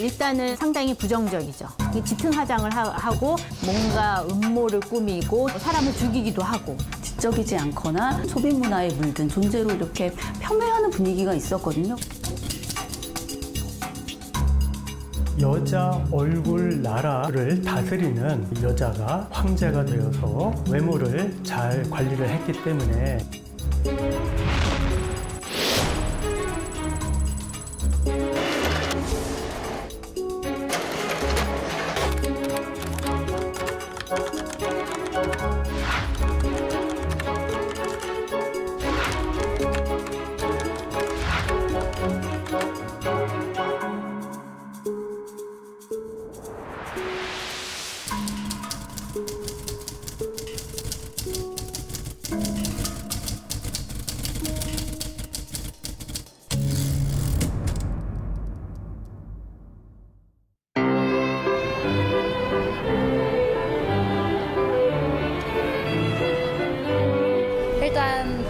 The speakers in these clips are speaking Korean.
일단은 상당히 부정적이죠. 짙은 화장을 하고 뭔가 음모를 꾸미고 사람을 죽이기도 하고. 지적이지 않거나 소비 문화에 물든 존재로 이렇게 폄훼하는 분위기가 있었거든요. 여자 얼굴 나라를 다스리는 여자가 황제가 되어서 외모를 잘 관리를 했기 때문에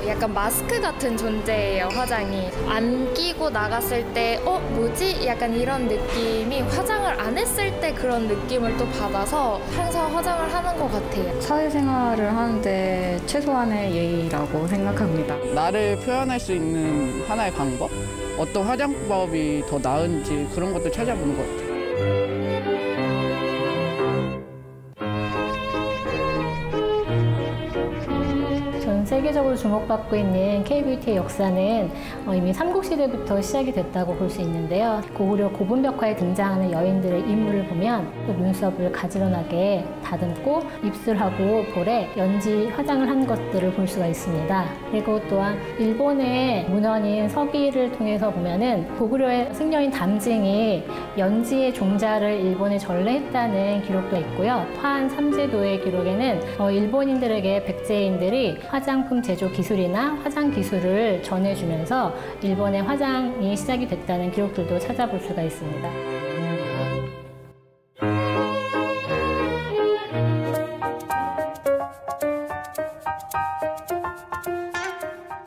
약간 마스크 같은 존재예요, 화장이. 안 끼고 나갔을 때 뭐지? 약간 이런 느낌이 화장을 안 했을 때 그런 느낌을 또 받아서 항상 화장을 하는 것 같아요. 사회생활을 하는데 최소한의 예의라고 생각합니다. 나를 표현할 수 있는 하나의 방법? 어떤 화장법이 더 나은지 그런 것도 찾아보는 것 같아요. 전 세계적으로 주목받고 있는 K-뷰티의 역사는 이미 삼국시대부터 시작이 됐다고 볼 수 있는데요. 고구려 고분벽화에 등장하는 여인들의 인물을 보면 또 눈썹을 가지런하게 다듬고 입술하고 볼에 연지 화장을 한 것들을 볼 수가 있습니다. 그리고 또한 일본의 문헌인 서기를 통해서 보면은 고구려의 승려인 담징이 연지의 종자를 일본에 전래했다는 기록도 있고요. 화한 삼제도의 기록에는 일본인들에게 백제인들이 화장품 제조 기술이나 화장 기술을 전해주면서 일본의 화장이 시작이 됐다는 기록들도 찾아볼 수가 있습니다.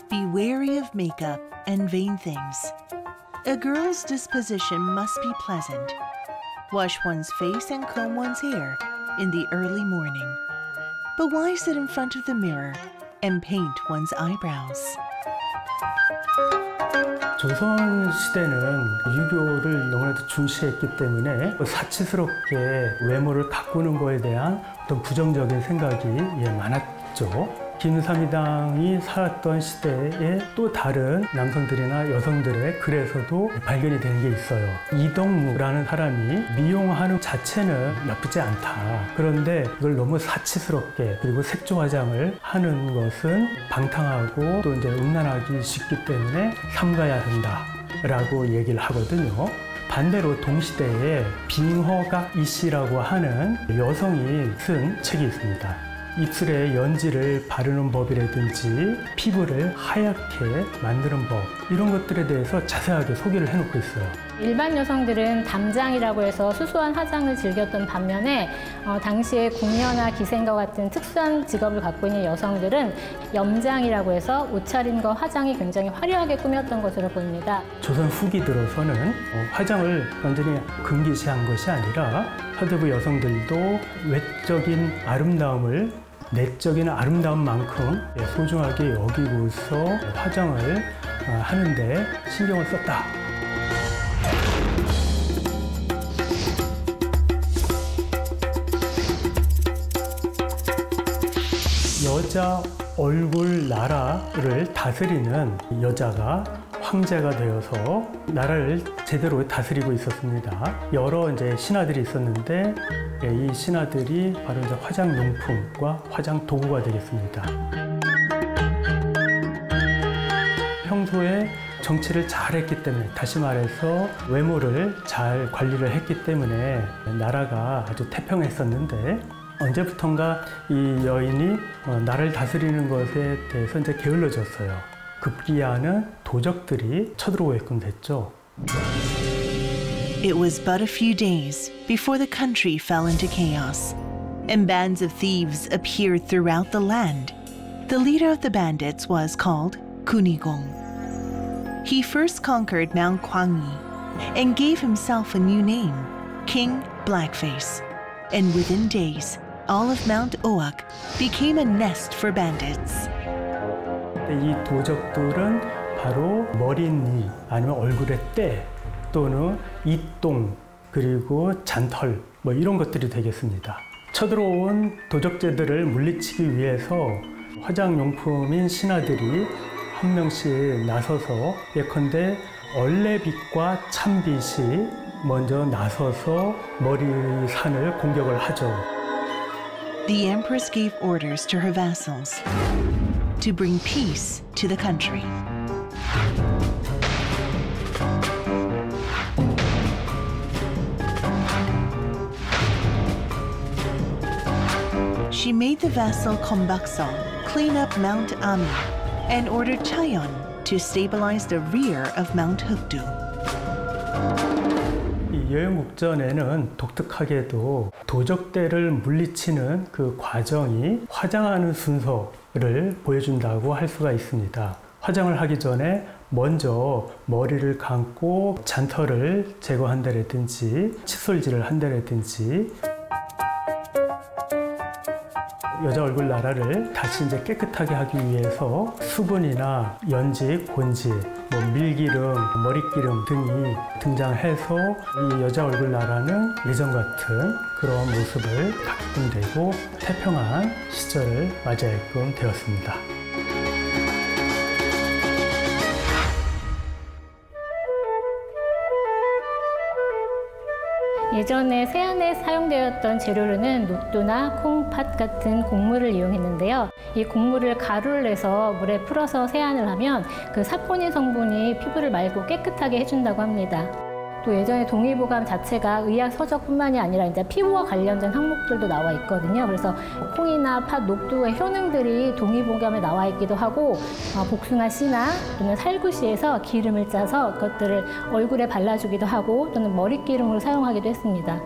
Be wary of makeup and vain things. A girl's disposition must be pleasant. Wash one's face and comb one's hair in the early morning. But why sit in front of the mirror and paint one's eyebrows? 조선 시대는 유교를 너무나도 중시했기 때문에 사치스럽게 외모를 가꾸는 거에 대한 어떤 부정적인 생각이 많았죠. 김삼이당이 살았던 시대에 또 다른 남성들이나 여성들의 글에서도 발견이 되는 게 있어요. 이덕무라는 사람이 미용하는 자체는 나쁘지 않다. 그런데 그걸 너무 사치스럽게 그리고 색조 화장을 하는 것은 방탕하고 또 이제 음란하기 쉽기 때문에 삼가야 한다 라고 얘기를 하거든요. 반대로 동시대에 빙허각 이씨라고 하는 여성이 쓴 책이 있습니다. 입술에 연지를 바르는 법이라든지 피부를 하얗게 만드는 법 이런 것들에 대해서 자세하게 소개를 해놓고 있어요. 일반 여성들은 담장이라고 해서 수수한 화장을 즐겼던 반면에 당시에 궁녀나 기생과 같은 특수한 직업을 갖고 있는 여성들은 염장이라고 해서 옷차림과 화장이 굉장히 화려하게 꾸몄던 것으로 보입니다. 조선 후기 들어서는 화장을 완전히 금기시한 것이 아니라 서대부 여성들도 외적인 아름다움을 내적인 아름다움만큼 소중하게 여기고서 화장을 하는데 신경을 썼다. 여자 얼굴 나라를 다스리는 여자가 황제가 되어서 나라를 제대로 다스리고 있었습니다. 여러 이제 신하들이 있었는데 이 신하들이 바로 이제 화장용품과 화장 도구가 되겠습니다. 평소에 정치를 잘했기 때문에, 다시 말해서 외모를 잘 관리를 했기 때문에 나라가 아주 태평했었는데 언제부턴가 이 여인이 나라를 다스리는 것에 대해서 이제 게을러졌어요. 급기야는 도적들이 쳐들어오게끔 됐죠. It was but a few days before the country fell into chaos, and bands of thieves appeared throughout the land. The leader of the bandits was called Kunigong. He first conquered Mount Gwangi and gave himself a new name, King Blackface. And within days, all of Mount Oak became a nest for bandits. 이 도적들은 바로 머리니 아니면 얼굴의 때 또는 이똥 그리고 잔털 뭐 이런 것들이 되겠습니다. 쳐들어온 도적제들을 물리치기 위해서 화장용품인 신하들이 한 명씩 나서서 예컨대 얼레빛과 참빛이 먼저 나서서 머리산을 공격을 하죠. The Empress gave orders to her vassals to bring peace to the country. She made the vassal Kombaksal clean up Mount Ami and ordered Chayon to stabilize the rear of Mount Hukdu. 이 여행국전에는 독특하게도 도적대를 물리치는 그 과정이 화장하는 순서를 보여준다고 할 수가 있습니다. 화장을 하기 전에 먼저 머리를 감고 잔털을 제거한다라든지 칫솔질을 한다라든지 여자 얼굴 나라를 다시 이제 깨끗하게 하기 위해서 수분이나 연지, 곤지, 뭐 밀기름, 머리기름 등이 등장해서 이 여자 얼굴 나라는 예전 같은 그런 모습을 갖게끔 되고 태평한 시절을 맞이하게끔 되었습니다. 예전에 세안에 사용되었던 재료로는 녹두나 콩, 팥 같은 곡물을 이용했는데요. 이 곡물을 가루를 내서 물에 풀어서 세안을 하면 그 사포닌 성분이 피부를 맑고 깨끗하게 해준다고 합니다. 또 예전에 동의보감 자체가 의학 서적뿐만이 아니라 이제 피부와 관련된 항목들도 나와 있거든요. 그래서 콩이나 팥, 녹두의 효능들이 동의보감에 나와 있기도 하고 복숭아 씨나 또는 살구씨에서 기름을 짜서 그것들을 얼굴에 발라주기도 하고 또는 머릿기름으로 사용하기도 했습니다.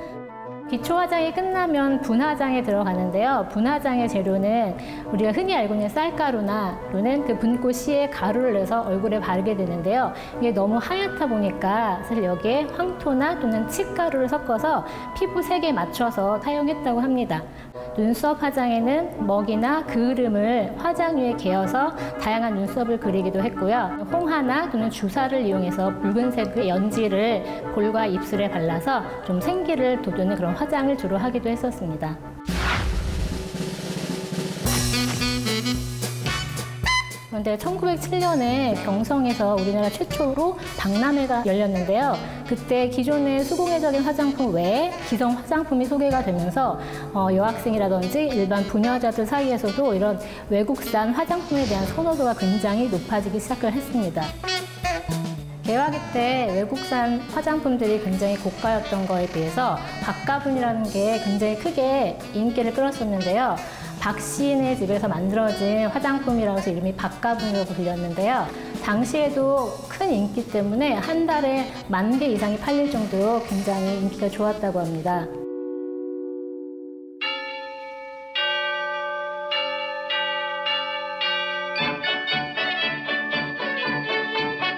기초 화장이 끝나면 분화장에 들어가는데요. 분화장의 재료는 우리가 흔히 알고 있는 쌀가루나 또는 그 분꽃 씨의 가루를 내서 얼굴에 바르게 되는데요. 이게 너무 하얗다 보니까 사실 여기에 황토나 또는 칡가루를 섞어서 피부 색에 맞춰서 사용했다고 합니다. 눈썹 화장에는 먹이나 그을음을 화장 위에 개어서 다양한 눈썹을 그리기도 했고요. 홍하나 또는 주사를 이용해서 붉은색의 연지를 볼과 입술에 발라서 좀 생기를 돋우는 그런 화장을 주로 하기도 했었습니다. 그런데 1907년에 병성에서 우리나라 최초로 박람회가 열렸는데요. 그때 기존의 수공예적인 화장품 외에 기성 화장품이 소개가 되면서 여학생이라든지 일반 부녀자들 사이에서도 이런 외국산 화장품에 대한 선호도가 굉장히 높아지기 시작을 했습니다. 개화기 때 외국산 화장품들이 굉장히 고가였던 거에 비해서 박가분이라는 게 굉장히 크게 인기를 끌었었는데요. 박 시인의 집에서 만들어진 화장품이라고 해서 이름이 박가분이라고 불렸는데요. 당시에도 큰 인기 때문에 한 달에 10,000개 이상이 팔릴 정도로 굉장히 인기가 좋았다고 합니다.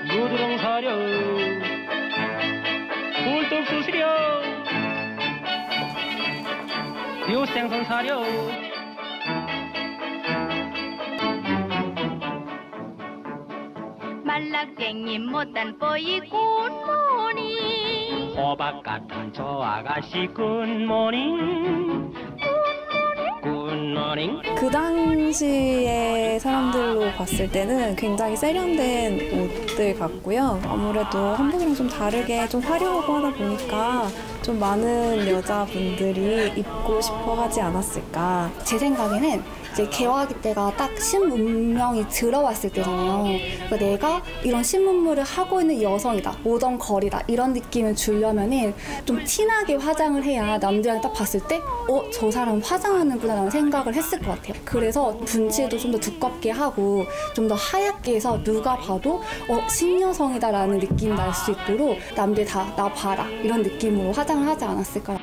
무드렁 사려 꿀떡 쑤시려 요생선 사려 말랑쟁이 못한 뽀이 굿모닝 호박 같은 저 아가씨 굿모닝 굿모닝. 그 당시에 사람들로 봤을 때는 굉장히 세련된 옷들 같고요. 아무래도 한국이랑 좀 다르게 좀 화려하고 하다 보니까 좀 많은 여자분들이 입고 싶어 하지 않았을까. 제 생각에는 이제 개화기 때가 딱 신문명이 들어왔을 때잖아요. 그러니까 내가 이런 신문물을 하고 있는 여성이다, 모던 걸이다 이런 느낌을 주려면은 좀 티나게 화장을 해야 남들이랑 딱 봤을 때 저 사람 화장하는구나 라는 생각을 했을 것 같아요. 그래서 분칠도 좀 더 두껍게 하고 좀 더 하얗게 해서 누가 봐도 신여성이다 라는 느낌이 날 수 있도록 남들 다 나 봐라 이런 느낌으로 화장을 하지 않았을까.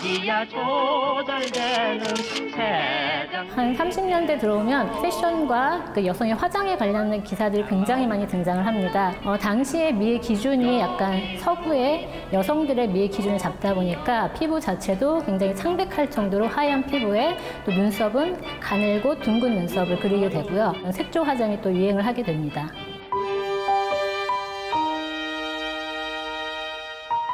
자기야 조절되는 세상. 한 30년대 들어오면 패션과 그 여성의 화장에 관련된 기사들이 굉장히 많이 등장을 합니다. 당시의 미의 기준이 약간 서구의 여성들의 미의 기준을 잡다 보니까 피부 자체도 굉장히 창백할 정도로 하얀 피부에 또 눈썹은 가늘고 둥근 눈썹을 그리게 되고요. 색조 화장이 또 유행을 하게 됩니다.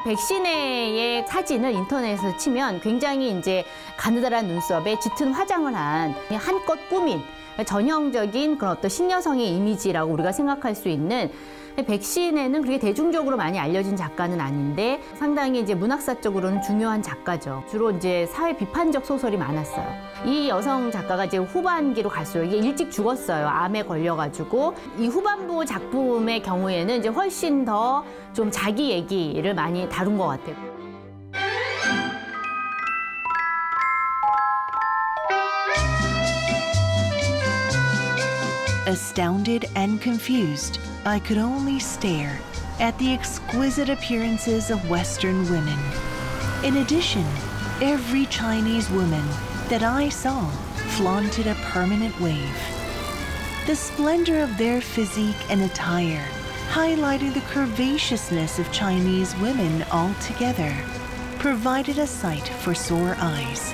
백신의 사진을 인터넷에서 치면 굉장히 이제 가느다란 눈썹에 짙은 화장을 한 한껏 꾸민 전형적인 그런 어떤 신여성의 이미지라고 우리가 생각할 수 있는 백신에는 그렇게 대중적으로 많이 알려진 작가는 아닌데 상당히 이제 문학사적으로는 중요한 작가죠. 주로 이제 사회 비판적 소설이 많았어요. 이 여성 작가가 이제 후반기로 갈수록 이게 일찍 죽었어요. 암에 걸려가지고 이 후반부 작품의 경우에는 이제 훨씬 더 좀 자기 얘기를 많이 다룬 것 같아요. Astounded and confused, I could only stare at the exquisite appearances of Western women. In addition, every Chinese woman that I saw flaunted a permanent wave. The splendor of their physique and attire highlighted the curvaceousness of Chinese women altogether, provided a sight for sore eyes.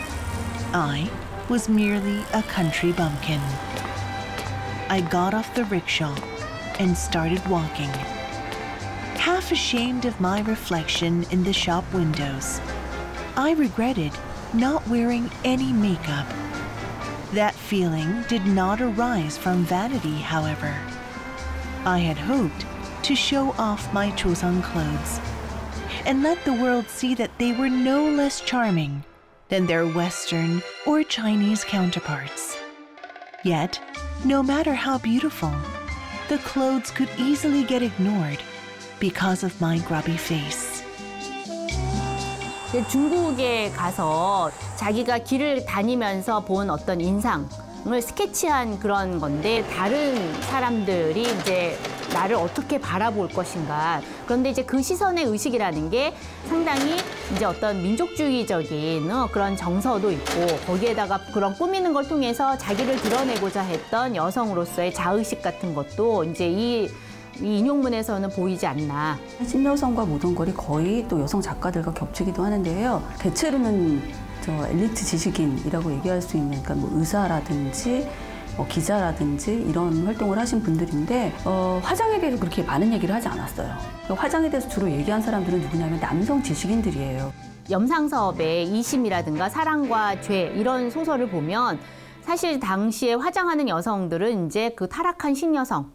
I was merely a country bumpkin. I got off the rickshaw and started walking, half ashamed of my reflection in the shop windows. I regretted not wearing any makeup. That feeling did not arise from vanity, however. I had hoped to show off my Chosun clothes and let the world see that they were no less charming than their Western or Chinese counterparts. Yet, no matter how beautiful, the clothes could easily get ignored because of my grubby face. 중국에 가서 자기가 길을 다니면서 본 어떤 인상을 스케치한 그런 건데 다른 사람들이 이제 나를 어떻게 바라볼 것인가. 그런데 이제 그 시선의 의식이라는 게 상당히 이제 어떤 민족주의적인 그런 정서도 있고 거기에다가 그런 꾸미는 걸 통해서 자기를 드러내고자 했던 여성으로서의 자의식 같은 것도 이제 이 인용문에서는 보이지 않나. 신여성과 모던걸이 거의 또 여성 작가들과 겹치기도 하는데요. 대체로는 저 엘리트 지식인이라고 얘기할 수 있는 그러니까 뭐 의사라든지 기자라든지 이런 활동을 하신 분들인데 화장에 대해서 그렇게 많은 얘기를 하지 않았어요. 화장에 대해서 주로 얘기한 사람들은 누구냐면 남성 지식인들이에요. 염상섭의 이심이라든가 사랑과 죄 이런 소설을 보면 사실 당시에 화장하는 여성들은 이제 그 타락한 신여성.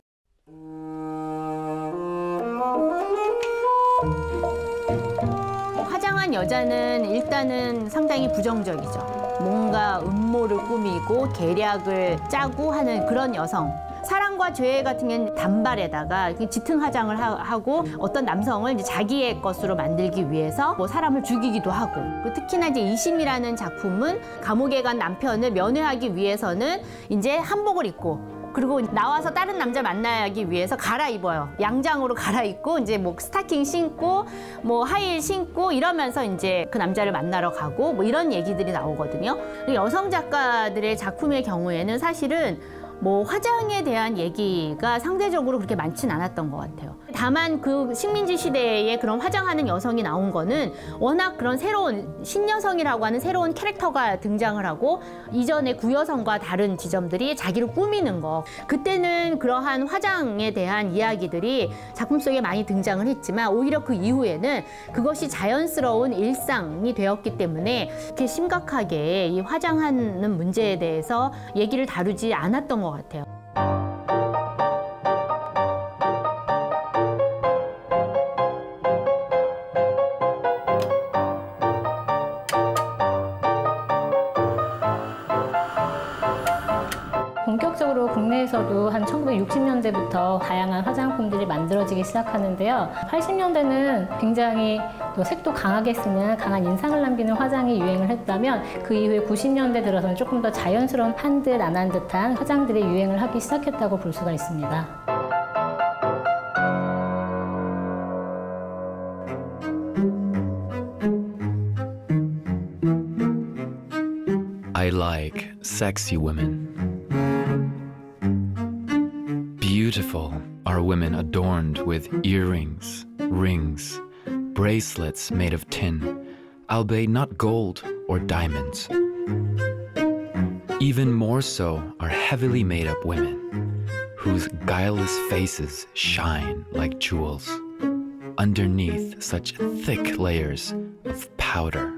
화장한 여자는 일단은 상당히 부정적이죠. 뭔가 음모를 꾸미고 계략을 짜고 하는 그런 여성. 사랑과 죄 같은 경우는 단발에다가 짙은 화장을 하고 어떤 남성을 이제 자기의 것으로 만들기 위해서 뭐 사람을 죽이기도 하고. 특히나 이제 이심이라는 작품은 감옥에 간 남편을 면회하기 위해서는 이제 한복을 입고 그리고 나와서 다른 남자 만나기 위해서 갈아입어요. 양장으로 갈아입고 이제 뭐 스타킹 신고 뭐 하이힐 신고 이러면서 이제 그 남자를 만나러 가고 뭐 이런 얘기들이 나오거든요. 여성 작가들의 작품의 경우에는 사실은 뭐 화장에 대한 얘기가 상대적으로 그렇게 많진 않았던 것 같아요. 다만 그 식민지 시대에 그런 화장하는 여성이 나온 거는 워낙 그런 새로운 신여성이라고 하는 새로운 캐릭터가 등장을 하고 이전의 구여성과 다른 지점들이 자기를 꾸미는 거. 그때는 그러한 화장에 대한 이야기들이 작품 속에 많이 등장을 했지만 오히려 그 이후에는 그것이 자연스러운 일상이 되었기 때문에 이렇게 심각하게 이 화장하는 문제에 대해서 얘기를 다루지 않았던 것 같아요. 본격적으로 국내에서도 한 1960년대부터 다양한 화장품들이 만들어지기 시작하는데요. 80년대는 굉장히 또 색도 강하게 쓰는 강한 인상을 남기는 화장이 유행을 했다면 그 이후에 90년대 들어서는 조금 더 자연스러운 한 듯 안 한 듯한 화장들이 유행을 하기 시작했다고 볼 수가 있습니다. sexy women. Beautiful are women adorned with earrings, rings, bracelets made of tin, albeit not gold or diamonds. Even more so are heavily made up women, whose guileless faces shine like jewels underneath such thick layers of powder.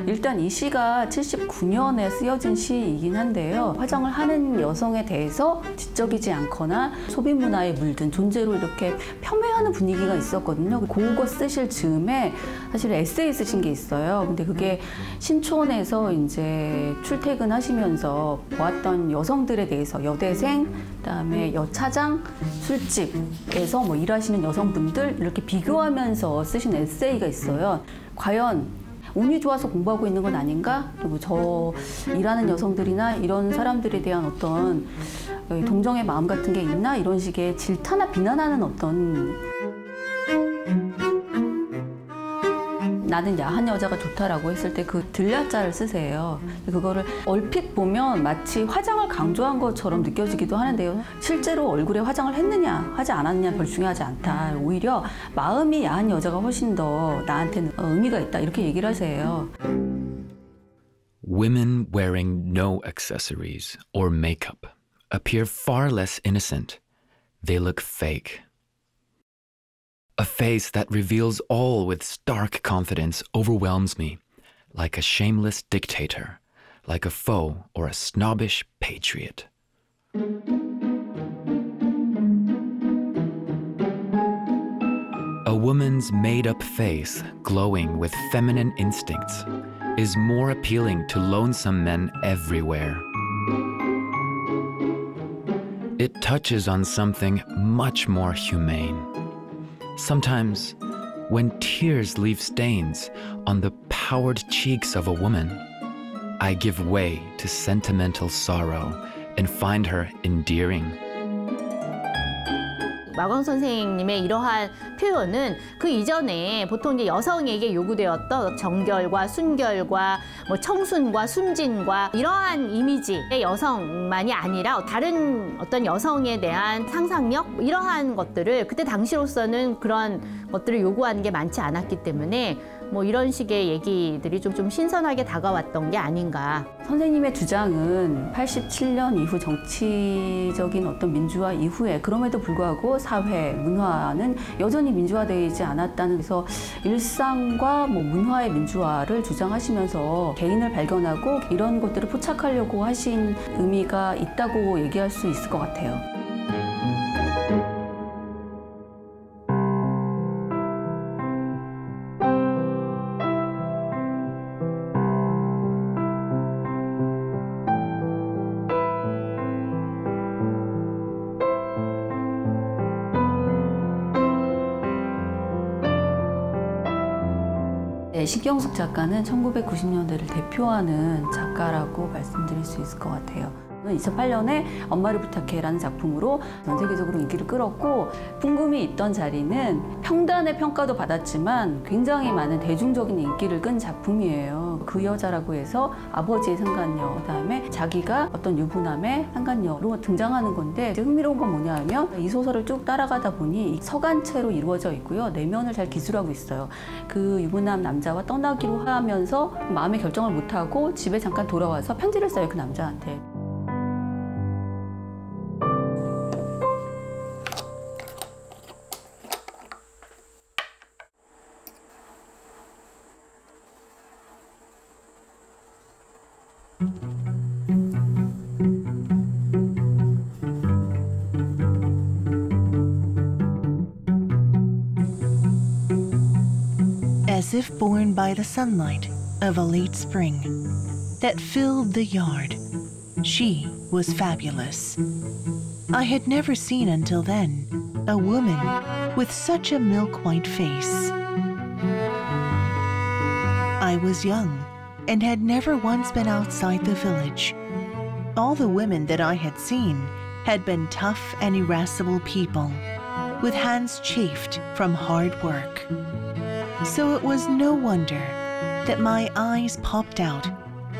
일단 이 시가 79년에 쓰여진 시이긴 한데요. 화장을 하는 여성에 대해서 지적이지 않거나 소비 문화에 물든 존재로 이렇게 폄훼하는 분위기가 있었거든요. 그거 쓰실 즈음에 사실 에세이 쓰신 게 있어요. 근데 그게 신촌에서 이제 출퇴근하시면서 보았던 여성들에 대해서 여대생, 그다음에 여차장, 술집에서 뭐 일하시는 여성분들 이렇게 비교하면서 쓰신 에세이가 있어요. 과연 운이 좋아서 공부하고 있는 건 아닌가? 그리고 저 일하는 여성들이나 이런 사람들에 대한 어떤 동정의 마음 같은 게 있나? 이런 식의 질타나 비난하는 어떤 나는 야한 여자가 좋다라고 했을 때 그 들야자를 쓰세요. 그거를 얼핏 보면 마치 화장을 강조한 것처럼 느껴지기도 하는데요. 실제로 얼굴에 화장을 했느냐 하지 않았느냐 별 중요하지 않다. 오히려 마음이 야한 여자가 훨씬 더 나한테는 의미가 있다. 이렇게 얘기를 하세요. Women wearing no accessories or makeup appear far less innocent. They look fake. A face that reveals all with stark confidence overwhelms me, like a shameless dictator, like a foe or a snobbish patriot. A woman's made-up face, glowing with feminine instincts, is more appealing to lonesome men everywhere. It touches on something much more humane. Sometimes, when tears leave stains on the powdered cheeks of a woman, I give way to sentimental sorrow and find her endearing. 마광 선생님의 이러한 표현은 그 이전에 보통 이제 여성에게 요구되었던 정결과 순결과 뭐 청순과 순진과 이러한 이미지의 여성만이 아니라 다른 어떤 여성에 대한 상상력 이러한 것들을 그때 당시로서는 그런 것들을 요구하는 게 많지 않았기 때문에 뭐 이런 식의 얘기들이 좀 신선하게 다가왔던 게 아닌가. 선생님의 주장은 87년 이후 정치적인 어떤 민주화 이후에 그럼에도 불구하고 사회, 문화는 여전히 민주화되지 않았다는 데서 일상과 뭐 문화의 민주화를 주장하시면서 개인을 발견하고 이런 것들을 포착하려고 하신 의미가 있다고 얘기할 수 있을 것 같아요. 신경숙 작가는 1990년대를 대표하는 작가라고 말씀드릴 수 있을 것 같아요. 2008년에 엄마를 부탁해라는 작품으로 전 세계적으로 인기를 끌었고 풍금이 있던 자리는 평단의 평가도 받았지만 굉장히 많은 대중적인 인기를 끈 작품이에요. 그 여자라고 해서 아버지의 상간녀, 그다음에 자기가 어떤 유부남의 상간녀로 등장하는 건데 흥미로운 건 뭐냐 하면 이 소설을 쭉 따라가다 보니 서간체로 이루어져 있고요. 내면을 잘 기술하고 있어요. 그 유부남 남자와 떠나기로 하면서 마음의 결정을 못하고 집에 잠깐 돌아와서 편지를 써요. 그 남자한테. As if born by the sunlight of a late spring that filled the yard, she was fabulous. I had never seen until then a woman with such a milk-white face. I was young and had never once been outside the village. All the women that I had seen had been tough and irascible people, with hands chafed from hard work. So it was no wonder that my eyes popped out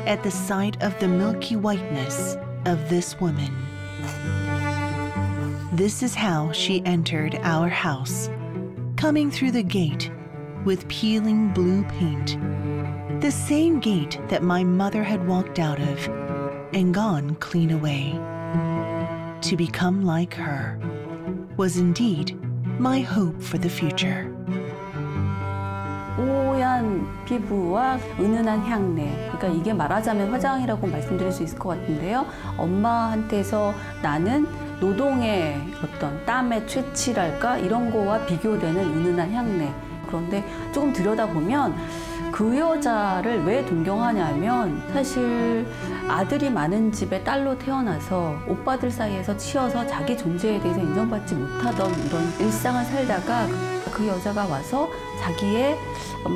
at the sight of the milky whiteness of this woman. This is how she entered our house, coming through the gate with peeling blue paint, the same gate that my mother had walked out of and gone clean away. To become like her was indeed my hope for the future. 뽀얀 피부와 은은한 향내, 그러니까 이게 말하자면 화장이라고 말씀드릴 수 있을 것 같은데요. 엄마한테서 나는 노동의 어떤 땀의 채취랄까 이런 거와 비교되는 은은한 향내. 그런데 조금 들여다보면 그 여자를 왜 동경하냐면 사실 아들이 많은 집의 딸로 태어나서 오빠들 사이에서 치여서 자기 존재에 대해서 인정받지 못하던 이런 일상을 살다가 그 여자가 와서 자기의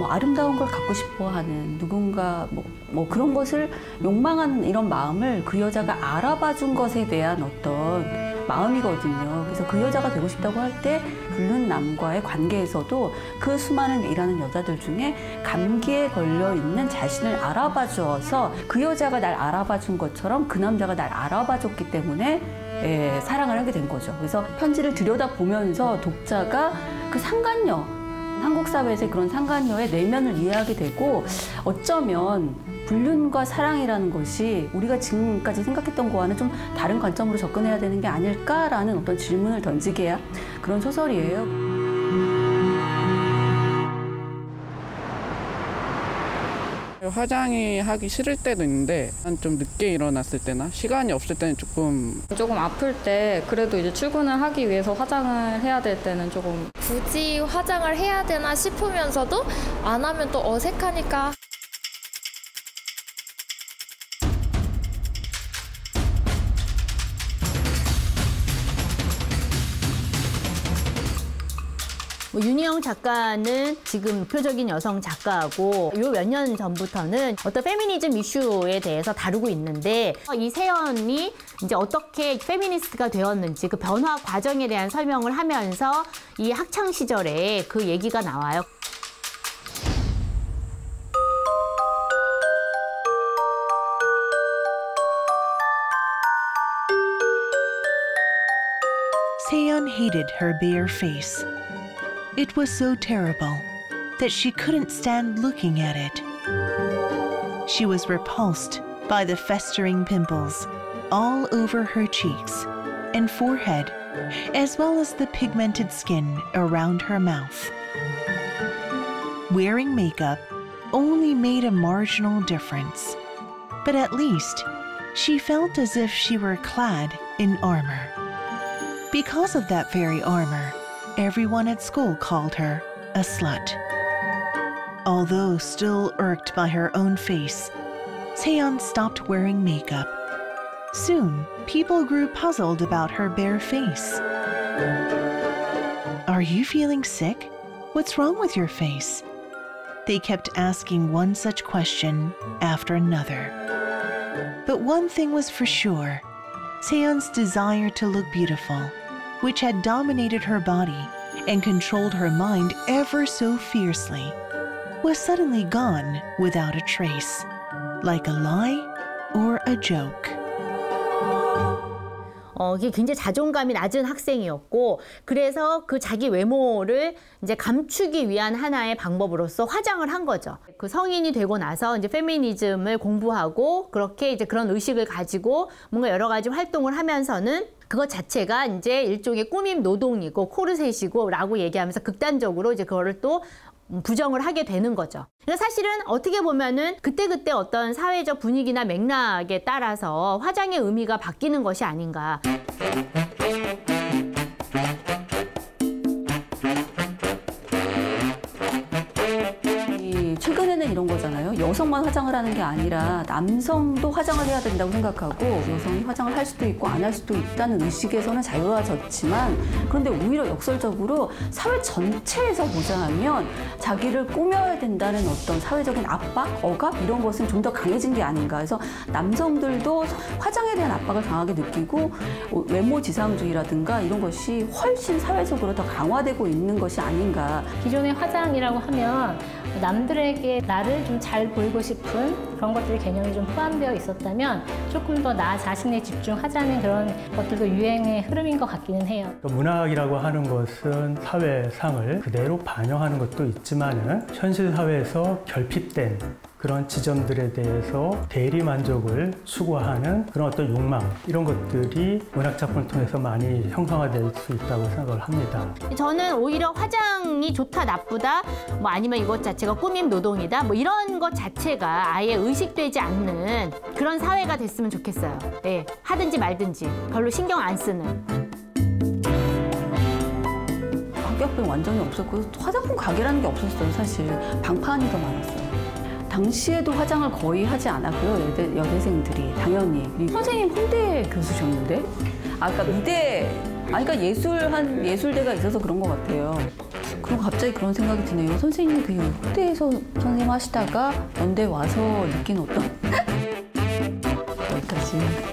아름다운 걸 갖고 싶어하는 누군가 뭐 그런 것을 욕망하는 이런 마음을 그 여자가 알아봐 준 것에 대한 어떤 마음이거든요. 그래서 그 여자가 되고 싶다고 할 때 불륜 남과의 관계에서도 그 수많은 일하는 여자들 중에 감기에 걸려 있는 자신을 알아봐 주어서 그 여자가 날 알아봐 준 것처럼 그 남자가 날 알아봐 줬기 때문에 사랑을 하게 된 거죠. 그래서 편지를 들여다보면서 독자가 그 상간녀, 한국 사회에서의 그런 상간녀의 내면을 이해하게 되고 어쩌면 불륜과 사랑이라는 것이 우리가 지금까지 생각했던 거와는 좀 다른 관점으로 접근해야 되는 게 아닐까라는 어떤 질문을 던지게 한 그런 소설이에요. 화장이 하기 싫을 때도 있는데 좀 늦게 일어났을 때나 시간이 없을 때는 조금 아플 때 그래도 이제 출근을 하기 위해서 화장을 해야 될 때는 조금 굳이 화장을 해야 되나 싶으면서도 안 하면 또 어색하니까 윤희영 작가는 지금 대표적인 여성 작가고 요 몇 년 전부터는 어떤 페미니즘 이슈에 대해서 다루고 있는데 이 세연이 이제 어떻게 페미니스트가 되었는지 그 변화 과정에 대한 설명을 하면서 이 학창 시절에 그 얘기가 나와요. Seon hated her bare face. It was so terrible that she couldn't stand looking at it. She was repulsed by the festering pimples all over her cheeks and forehead, as well as the pigmented skin around her mouth. Wearing makeup only made a marginal difference, but at least she felt as if she were clad in armor. Because of that very armor, everyone at school called her a slut. Although still irked by her own face, Seon stopped wearing makeup. Soon, people grew puzzled about her bare face. Are you feeling sick? What's wrong with your face? They kept asking one such question after another. But one thing was for sure, Seon's desire to look beautiful, which had dominated her body and controlled her mind ever so fiercely, was suddenly gone without a trace, like a lie or a joke. 이게 굉장히 자존감이 낮은 학생이었고 그래서 그 자기 외모를 이제 감추기 위한 하나의 방법으로서 화장을 한 거죠. 그 성인이 되고 나서 이제 페미니즘을 공부하고 그렇게 이제 그런 의식을 가지고 뭔가 여러 가지 활동을 하면서는 그것 자체가 이제 일종의 꾸밈 노동이고 코르셋이고 라고 얘기하면서 극단적으로 이제 그거를 또 부정을 하게 되는 거죠. 그러니까 사실은 어떻게 보면은 그때그때 어떤 사회적 분위기나 맥락에 따라서 화장의 의미가 바뀌는 것이 아닌가. 최근에는 이런 거잖아요. 여성만 화장을 하는 게 아니라 남성도 화장을 해야 된다고 생각하고 여성이 화장을 할 수도 있고 안 할 수도 있다는 의식에서는 자유화졌지만 그런데 오히려 역설적으로 사회 전체에서 보자면 자기를 꾸며야 된다는 어떤 사회적인 압박, 억압 이런 것은 좀 더 강해진 게 아닌가. 그래서 남성들도 화장에 대한 압박을 강하게 느끼고 외모 지상주의라든가 이런 것이 훨씬 사회적으로 더 강화되고 있는 것이 아닌가. 기존의 화장이라고 하면 남들에게 나를 좀 잘 보이고 싶은 그런 것들의 개념이 좀 포함되어 있었다면 조금 더 나 자신에 집중하자는 그런 것들도 유행의 흐름인 것 같기는 해요. 문학이라고 하는 것은 사회상을 그대로 반영하는 것도 있지만은 현실 사회에서 결핍된 그런 지점들에 대해서 대리 만족을 추구하는 그런 어떤 욕망, 이런 것들이 문학 작품을 통해서 많이 형성화될 수 있다고 생각을 합니다. 저는 오히려 화장이 좋다 나쁘다 뭐 아니면 이것 자체가 꾸밈 노동이다 뭐 이런 것 자체가 아예 의식되지 않는 그런 사회가 됐으면 좋겠어요. 네, 하든지 말든지 별로 신경 안 쓰는. 학교병 완전히 없었고 화장품 가게라는 게 없었어요. 사실 방파한이 더 많았어요. 당시에도 화장을 거의 하지 않았고요. 여대생들이 당연히. 선생님 홍대 교수셨는데? 그러니까 미대, 그러니까 예술대가 있어서 그런 것 같아요. 그럼 갑자기 그런 생각이 드네요. 선생님이 그 홍대에서 선생님 하시다가 연대 와서 느낀 어떤 여기까지.